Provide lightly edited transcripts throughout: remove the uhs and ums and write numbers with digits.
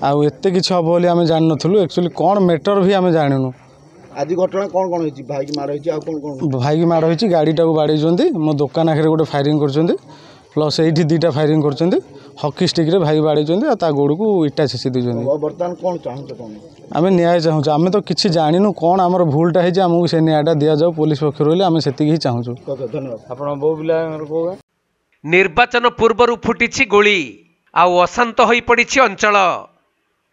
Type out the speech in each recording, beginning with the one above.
आउ एते किछ हबो बोली आमे जान नथलु एक्चुअली कोन मैटर भी आमे जानिनु। आज घटना कौन कौन होइछि भाई की मार होइछि आ कोन कोन भाई की मार होइछि गाड़ीटा को बाड़ी जोंदी मो दुकान आखरे गोटे फायरिंग करचोंदी प्लस एठी दीटा फायरिंग करचोंदी हॉकी स्टिक रे भाई बाड़ी जोंदी आ ता गोड़ को इटा छेसी दी जोंदी। वर्तमान कोन चाहन्छ कोन आमे न्याय चाहन्छ आमे तो किछि जानिनु कोन हमर भूलटा हे जे हमहु से न्यायटा दिया जाऊ पुलिस पक्ष रोले आमे सेति ही चाहछु। धन्यवाद। आपण बो बिला को निर्वाचन पूर्वरु फुटिछि गोली आ अशांत होई पड़िछि अंचल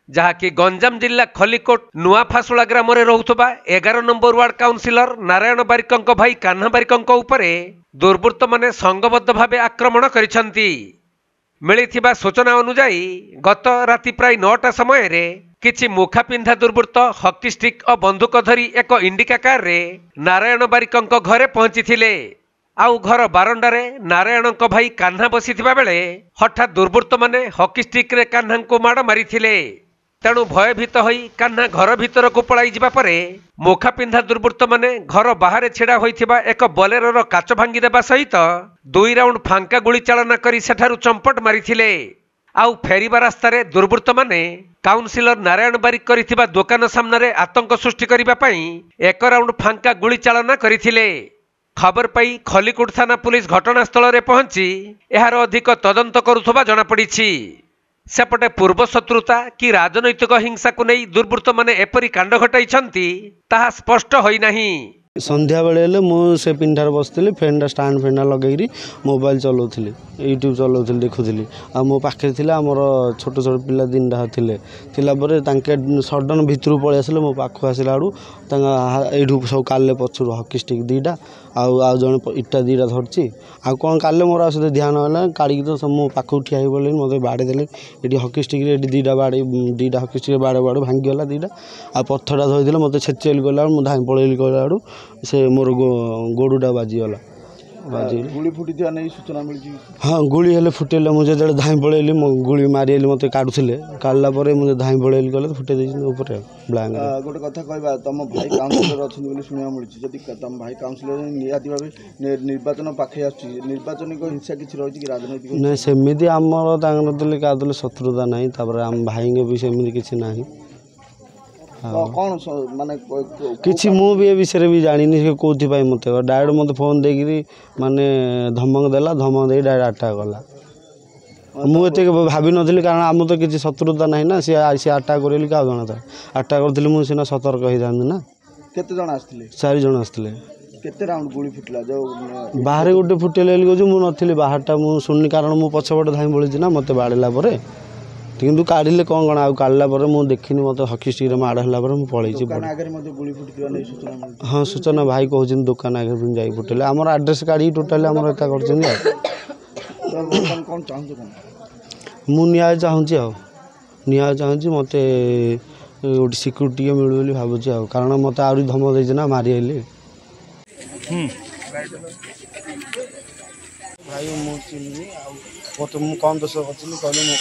जहाँकि गंजाम जिला खलिकोट नुआफासुला ग्राम में रोथुबा 11 नंबर वार्ड काउंसिलर नारायण बारिकंक भाई कान्हा बारिकंक उपरे दुर्बृत्त माने संगबद्ध भावे आक्रमण करिसंती। मिलिथिबा सूचना अनुसार गत राति प्राय 9टा समय रे किछि मुखा पिंधा दुर्बृत्त हॉकी स्टिक और बंदूक धरी एक इंडिका कार रे नारायण बारिकंक घरे पहुंचीथिले। आउ घर बारंडारे नारायणक भाई कान्हा बसिथिबा बेले हठात दुर्बृत्त माने हॉकी स्टिक रे कान्हा को माड़ मारिथिले। तेणु भयभीत होई कान्हा घर भीतर को पलाई जिबा परे मुखा पिंधा दुर्बृत्त माने घर बाहर छेड़ा होइथिबा एक बोलेरोर काच भांगी देबा सहित 2 राउंड फांका गुली चालना करी सेठारु चंपट मारिथिले। आउ फेरिबा रास्तारे दुर्बृत्त माने काउंसिलर नारायण बारिक करिथिबा दुकान सामने आतंक सृष्टि करिबा पई 1 राउंड फांका गुली चालना करिथिले। खबर पाई खलिकोट थाना पुलिस घटनास्थल रे पहुंची एहार अधिक तदंत करुथबा जणा पड़िछि। सेपटे पूर्व शत्रुता कि राजनैतिक हिंसा को नहीं दुर्बृत्त माने एपरी कांड घटाइछंती ताहा स्पष्ट होई नाही। संध्या बेले मुझे पिंडार बसती फैन स्टाण फेना लगे मोबाइल चलाऊली यूट्यूब चलाऊली देखुली आ मो पाखे थी आमर छोट छोट पिला 3टा थे सडन भितर पलि आसे मो पाख आसला आड़ू यू सब काले पचर हॉकी स्टिक 2टा आउ जन इटा 2टा धरची आ कौन काले मोर आस ध्यान है काड़ी तो मो पाख ठिया पड़े मत बाड़े देले ये हॉकी स्टिक 2टा बाड़े 2टा हॉकी स्टिक बाड़े बाड़े भांगीगला 2टा आ पत्थरटा धरदे मत छेचेल गला मुझे धाई पड़ेली गला आड़ू से मोर गोड़ूटा बाजीगला गुली फुटी नहीं सूचना मिली। हाँ गुली हेले फुटेला मुझे जो धाई पड़ेली गुली मारिली मत काटुले काटला मुझे धाई पड़ेली गले फुटे ब्लांक। गोटे कथा कहवा तुम भाई काउंसिलर अच्छे शुणा मिली जदि तुम भाई काउंसिलर निहाती भाव निर्वाचन पाखे निर्वाचन हिंसा किसी रही कि राजनैतिक नहीं सेमती आमर क्या शत्रुता ना आम भाई भी सेमती किसी ना कौन माने किसी मु भी ए विषय भी जानी कौथि मत डायरेक्ट मत फोन देकरी माने धमक देला धमक दे डायरेक्ट अटैक कला मुझे भाभी नी कारण आम तो किसी शत्रुता ना ना सी अटैक करें क्या जाना था अटैक करी मुझे सतर्क होता ना। केते जण आस्थिले 4 जण आस्थिले। केते राउंड गुली फुटला जो बाहर गोटे फुटेले कहूँ मुझे नथी बाहरटा मुझे शुणी कारण मु पछपटे धाई पड़ी ना मत बाड़ेला किंतु काढ़ले कौन कौन आउ काढ़ला मुझे देखनी मत हॉकी स्टिक माड़ है पलि। हाँ सूचना भाई कहते दुकान आगे जा फुटेले आम आड्रेस काढ़ी टोटाली आम एता कर न्याय चाहूँगी न्याय चाहूँगी मत गोटे सिक्यूरीटी मिलू भावुँ कारण मत आहरी धमक देना ना मारी आइले भाई मुझे कम दोष कर कहले मो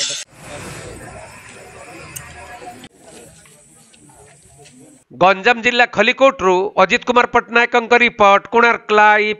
गंजाम जिला खलिकोट अजित कुमार पट्टनायक रिपोर्ट कोणार्क लाइव।